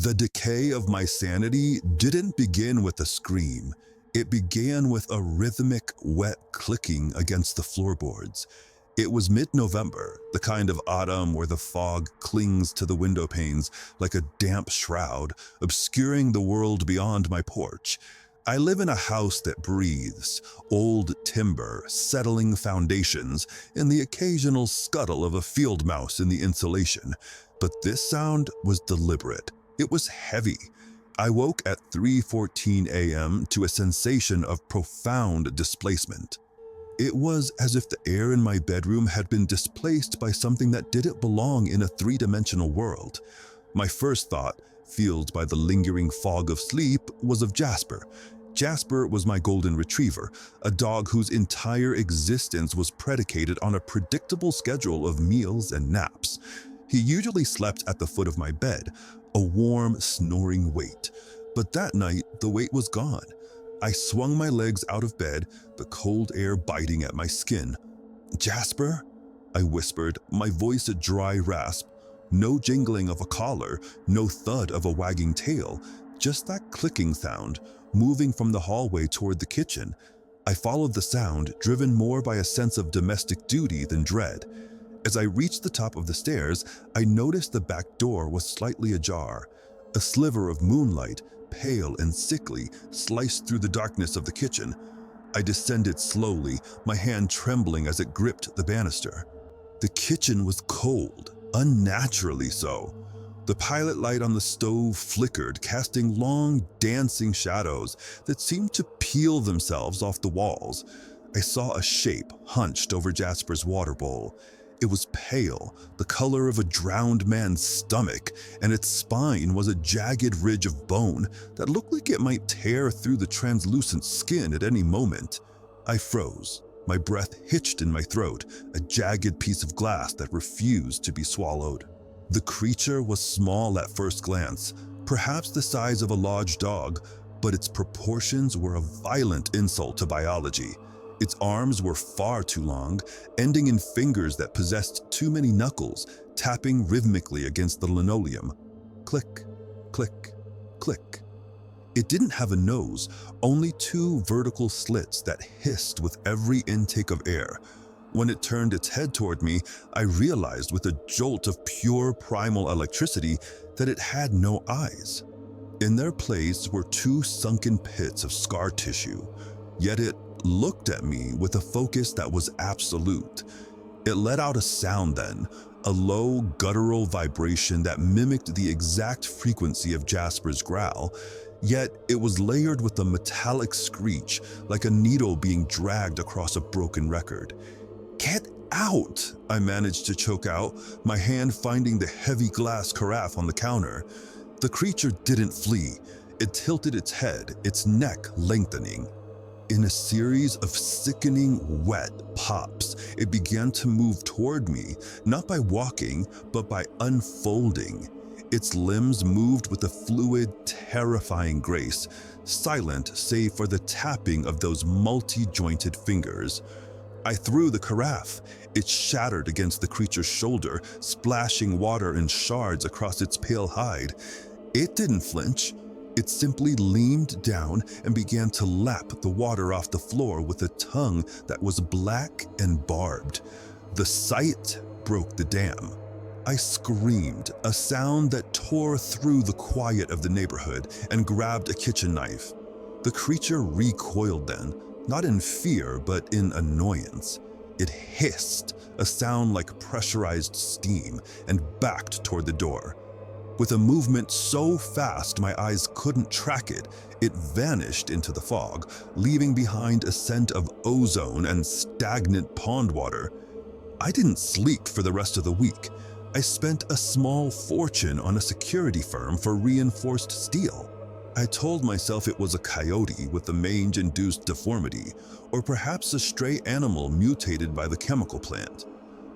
The decay of my sanity didn't begin with a scream. It began with a rhythmic, wet clicking against the floorboards. It was mid-November, the kind of autumn where the fog clings to the window panes like a damp shroud, obscuring the world beyond my porch. I live in a house that breathes, old timber, settling foundations, and the occasional scuttle of a field mouse in the insulation. But this sound was deliberate. It was heavy. I woke at 3:14 a.m. to a sensation of profound displacement. It was as if the air in my bedroom had been displaced by something that didn't belong in a three-dimensional world. My first thought, fueled by the lingering fog of sleep, was of Jasper. Jasper was my golden retriever, a dog whose entire existence was predicated on a predictable schedule of meals and naps. He usually slept at the foot of my bed, a warm, snoring weight. But that night, the weight was gone. I swung my legs out of bed, the cold air biting at my skin. "Jasper?" I whispered, my voice a dry rasp. No jingling of a collar, no thud of a wagging tail, just that clicking sound, moving from the hallway toward the kitchen. I followed the sound, driven more by a sense of domestic duty than dread. As I reached the top of the stairs, I noticed the back door was slightly ajar. A sliver of moonlight, pale and sickly, sliced through the darkness of the kitchen. I descended slowly, my hand trembling as it gripped the banister. The kitchen was cold, unnaturally so. The pilot light on the stove flickered, casting long, dancing shadows that seemed to peel themselves off the walls. I saw a shape hunched over Jasper's water bowl. It was pale, the color of a drowned man's stomach, and its spine was a jagged ridge of bone that looked like it might tear through the translucent skin at any moment. I froze, my breath hitched in my throat, a jagged piece of glass that refused to be swallowed. The creature was small at first glance, perhaps the size of a large dog, but its proportions were a violent insult to biology. Its arms were far too long, ending in fingers that possessed too many knuckles, tapping rhythmically against the linoleum. Click, click, click. It didn't have a nose, only two vertical slits that hissed with every intake of air. When it turned its head toward me, I realized with a jolt of pure primal electricity that it had no eyes. In their place were two sunken pits of scar tissue, yet it looked at me with a focus that was absolute. It let out a sound then, a low, guttural vibration that mimicked the exact frequency of Jasper's growl, yet it was layered with a metallic screech, like a needle being dragged across a broken record. "Get out!" I managed to choke out, my hand finding the heavy glass carafe on the counter. The creature didn't flee. It tilted its head, its neck lengthening. In a series of sickening, wet pops, it began to move toward me, not by walking, but by unfolding. Its limbs moved with a fluid, terrifying grace, silent save for the tapping of those multi-jointed fingers. I threw the carafe. It shattered against the creature's shoulder, splashing water in shards across its pale hide. It didn't flinch. It simply leaned down and began to lap the water off the floor with a tongue that was black and barbed. The sight broke the dam. I screamed, a sound that tore through the quiet of the neighborhood, and grabbed a kitchen knife. The creature recoiled then, not in fear but in annoyance. It hissed, a sound like pressurized steam, and backed toward the door. With a movement so fast my eyes couldn't track it, it vanished into the fog, leaving behind a scent of ozone and stagnant pond water. I didn't sleep for the rest of the week. I spent a small fortune on a security firm for reinforced steel. I told myself it was a coyote with a mange-induced deformity, or perhaps a stray animal mutated by the chemical plant.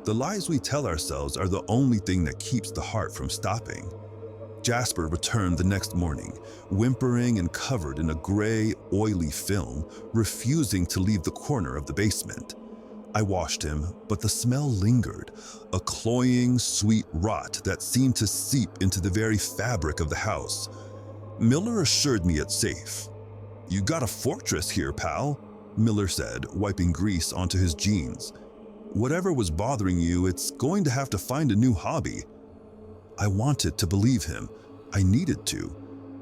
The lies we tell ourselves are the only thing that keeps the heart from stopping. Jasper returned the next morning, whimpering and covered in a gray, oily film, refusing to leave the corner of the basement. I washed him, but the smell lingered, a cloying, sweet rot that seemed to seep into the very fabric of the house. Miller assured me it's safe. "You got a fortress here, pal," Miller said, wiping grease onto his jeans. "Whatever was bothering you, it's going to have to find a new hobby." I wanted to believe him. I needed to.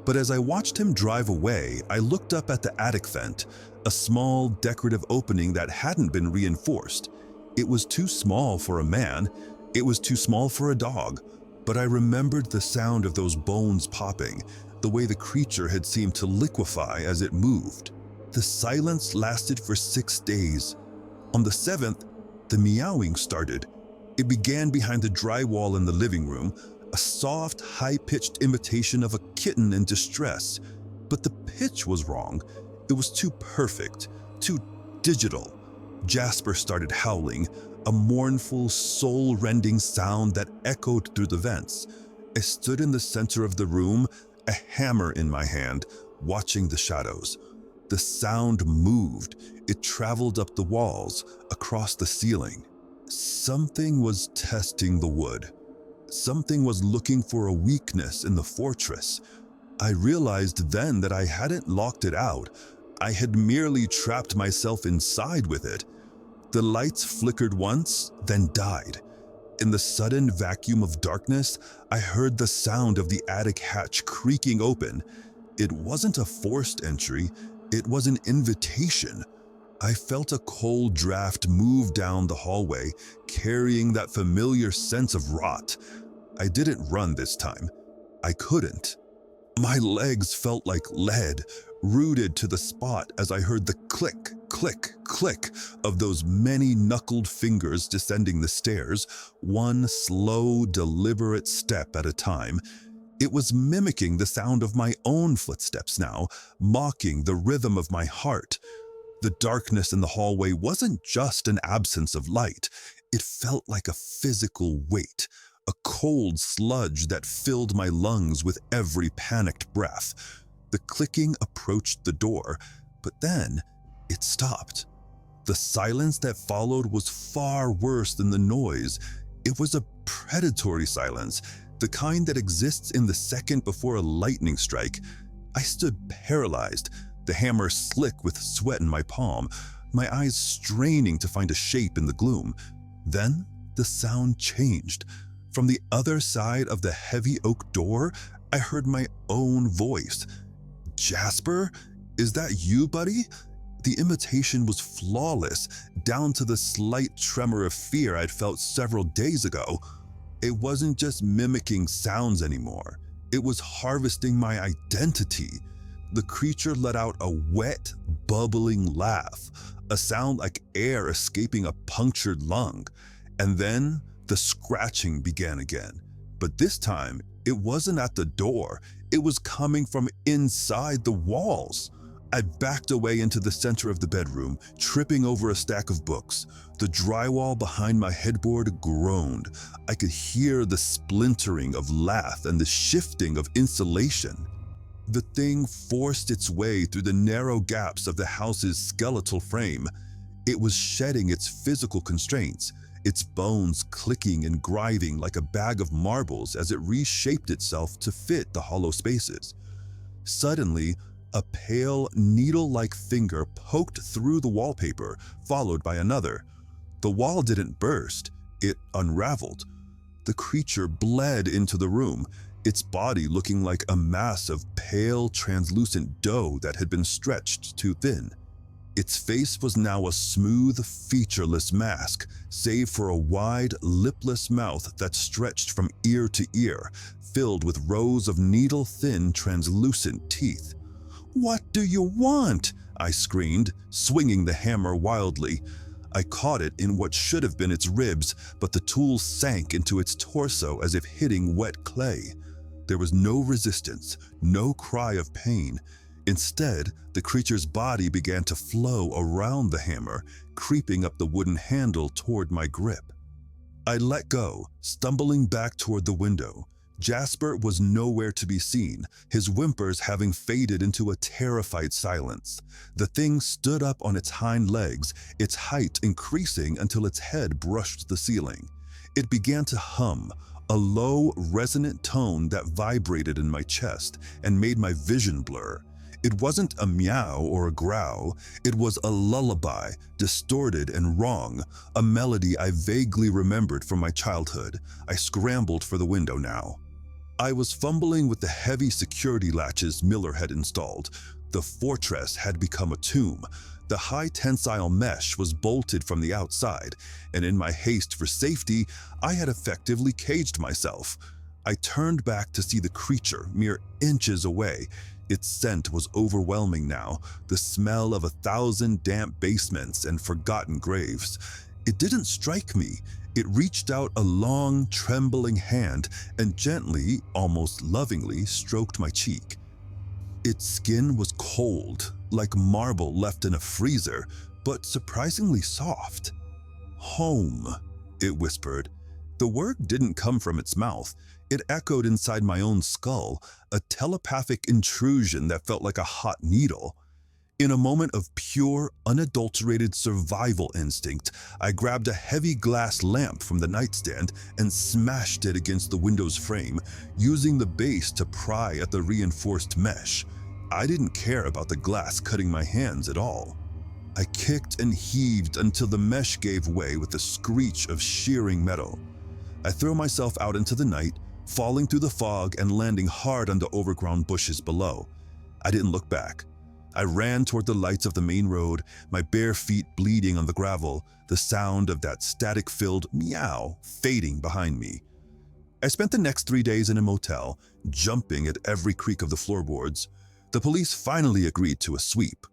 But as I watched him drive away, I looked up at the attic vent, a small, decorative opening that hadn't been reinforced. It was too small for a man. It was too small for a dog. But I remembered the sound of those bones popping, the way the creature had seemed to liquefy as it moved. The silence lasted for 6 days. On the 7th, the meowing started. It began behind the drywall in the living room, a soft, high-pitched imitation of a kitten in distress. But the pitch was wrong. It was too perfect, too digital. Jasper started howling, a mournful, soul-rending sound that echoed through the vents. I stood in the center of the room, a hammer in my hand, watching the shadows. The sound moved. It traveled up the walls, across the ceiling. Something was testing the wood. Something was looking for a weakness in the fortress. I realized then that I hadn't locked it out. I had merely trapped myself inside with it. The lights flickered once, then died. In the sudden vacuum of darkness, I heard the sound of the attic hatch creaking open. It wasn't a forced entry, it was an invitation. I felt a cold draft move down the hallway, carrying that familiar sense of rot. I didn't run this time. I couldn't. My legs felt like lead, rooted to the spot as I heard the click, click, click of those many knuckled fingers descending the stairs, one slow, deliberate step at a time. It was mimicking the sound of my own footsteps now, mocking the rhythm of my heart. The darkness in the hallway wasn't just an absence of light. It felt like a physical weight, a cold sludge that filled my lungs with every panicked breath. The clicking approached the door, but then it stopped. The silence that followed was far worse than the noise. It was a predatory silence, the kind that exists in the second before a lightning strike. I stood paralyzed, the hammer slick with sweat in my palm, my eyes straining to find a shape in the gloom. Then the sound changed. From the other side of the heavy oak door, I heard my own voice. "Jasper? Is that you, buddy?" The imitation was flawless, down to the slight tremor of fear I'd felt several days ago. It wasn't just mimicking sounds anymore. It was harvesting my identity. The creature let out a wet, bubbling laugh, a sound like air escaping a punctured lung. And then the scratching began again. But this time, it wasn't at the door. It was coming from inside the walls. I backed away into the center of the bedroom, tripping over a stack of books. The drywall behind my headboard groaned. I could hear the splintering of lath and the shifting of insulation. The thing forced its way through the narrow gaps of the house's skeletal frame. It was shedding its physical constraints, its bones clicking and grinding like a bag of marbles as it reshaped itself to fit the hollow spaces. Suddenly, a pale, needle-like finger poked through the wallpaper, followed by another. The wall didn't burst, it unraveled. The creature bled into the room, its body looking like a mass of pale, translucent dough that had been stretched too thin. Its face was now a smooth, featureless mask, save for a wide, lipless mouth that stretched from ear to ear, filled with rows of needle-thin, translucent teeth. "What do you want?" I screamed, swinging the hammer wildly. I caught it in what should have been its ribs, but the tool sank into its torso as if hitting wet clay. There was no resistance, no cry of pain. Instead, the creature's body began to flow around the hammer, creeping up the wooden handle toward my grip. I let go, stumbling back toward the window. Jasper was nowhere to be seen, his whimpers having faded into a terrified silence. The thing stood up on its hind legs, its height increasing until its head brushed the ceiling. It began to hum, a low, resonant tone that vibrated in my chest and made my vision blur. It wasn't a meow or a growl, it was a lullaby, distorted and wrong, a melody I vaguely remembered from my childhood. I scrambled for the window now. I was fumbling with the heavy security latches Miller had installed. The fortress had become a tomb. The high tensile mesh was bolted from the outside, and in my haste for safety, I had effectively caged myself. I turned back to see the creature mere inches away. Its scent was overwhelming now, the smell of 1,000 damp basements and forgotten graves. It didn't strike me. It reached out a long, trembling hand and gently, almost lovingly, stroked my cheek. Its skin was cold, like marble left in a freezer, but surprisingly soft. "Home," it whispered. The word didn't come from its mouth. It echoed inside my own skull, a telepathic intrusion that felt like a hot needle. In a moment of pure, unadulterated survival instinct, I grabbed a heavy glass lamp from the nightstand and smashed it against the window's frame, using the base to pry at the reinforced mesh. I didn't care about the glass cutting my hands at all. I kicked and heaved until the mesh gave way with a screech of shearing metal. I threw myself out into the night, falling through the fog and landing hard on the overgrown bushes below. I didn't look back. I ran toward the lights of the main road, my bare feet bleeding on the gravel, the sound of that static-filled meow fading behind me. I spent the next 3 days in a motel, jumping at every creak of the floorboards. The police finally agreed to a sweep.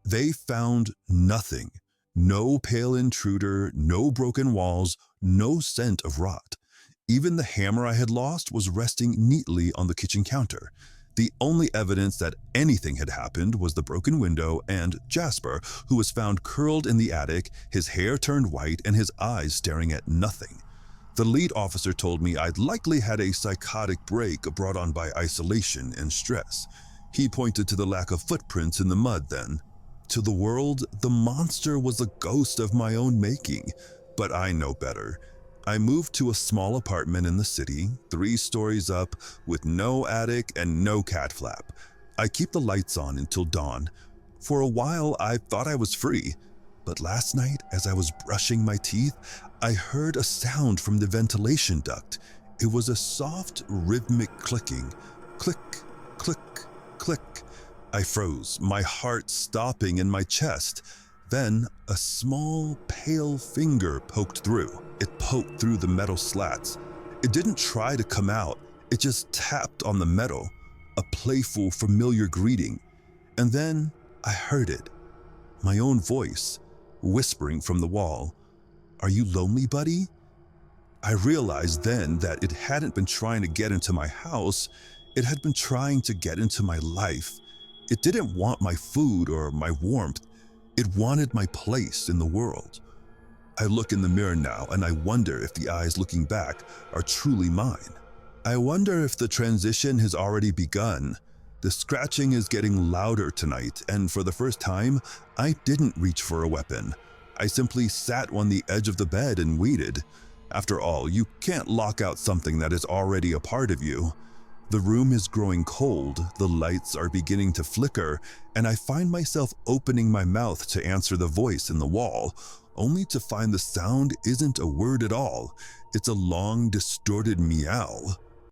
They found nothing. No pale intruder, no broken walls, no scent of rot. Even the hammer I had lost was resting neatly on the kitchen counter. The only evidence that anything had happened was the broken window and Jasper, who was found curled in the attic, his hair turned white and his eyes staring at nothing. The lead officer told me I'd likely had a psychotic break brought on by isolation and stress. He pointed to the lack of footprints in the mud then. To the world, the monster was a ghost of my own making, but I know better. I moved to a small apartment in the city, 3 stories up, with no attic and no cat flap. I keep the lights on until dawn. For a while, I thought I was free. But last night, as I was brushing my teeth, I heard a sound from the ventilation duct. It was a soft, rhythmic clicking. Click, click, click. I froze, my heart stopping in my chest. Then, a small, pale finger poked through. It poked through the metal slats. It didn't try to come out, it just tapped on the metal, a playful, familiar greeting. And then I heard it, my own voice, whispering from the wall, "Are you lonely, buddy?" I realized then that it hadn't been trying to get into my house, it had been trying to get into my life. It didn't want my food or my warmth, it wanted my place in the world. I look in the mirror now and I wonder if the eyes looking back are truly mine. I wonder if the transition has already begun. The scratching is getting louder tonight, and for the first time, I didn't reach for a weapon. I simply sat on the edge of the bed and waited. After all, you can't lock out something that is already a part of you. The room is growing cold, the lights are beginning to flicker, and I find myself opening my mouth to answer the voice in the wall, only to find the sound isn't a word at all. It's a long, distorted meow.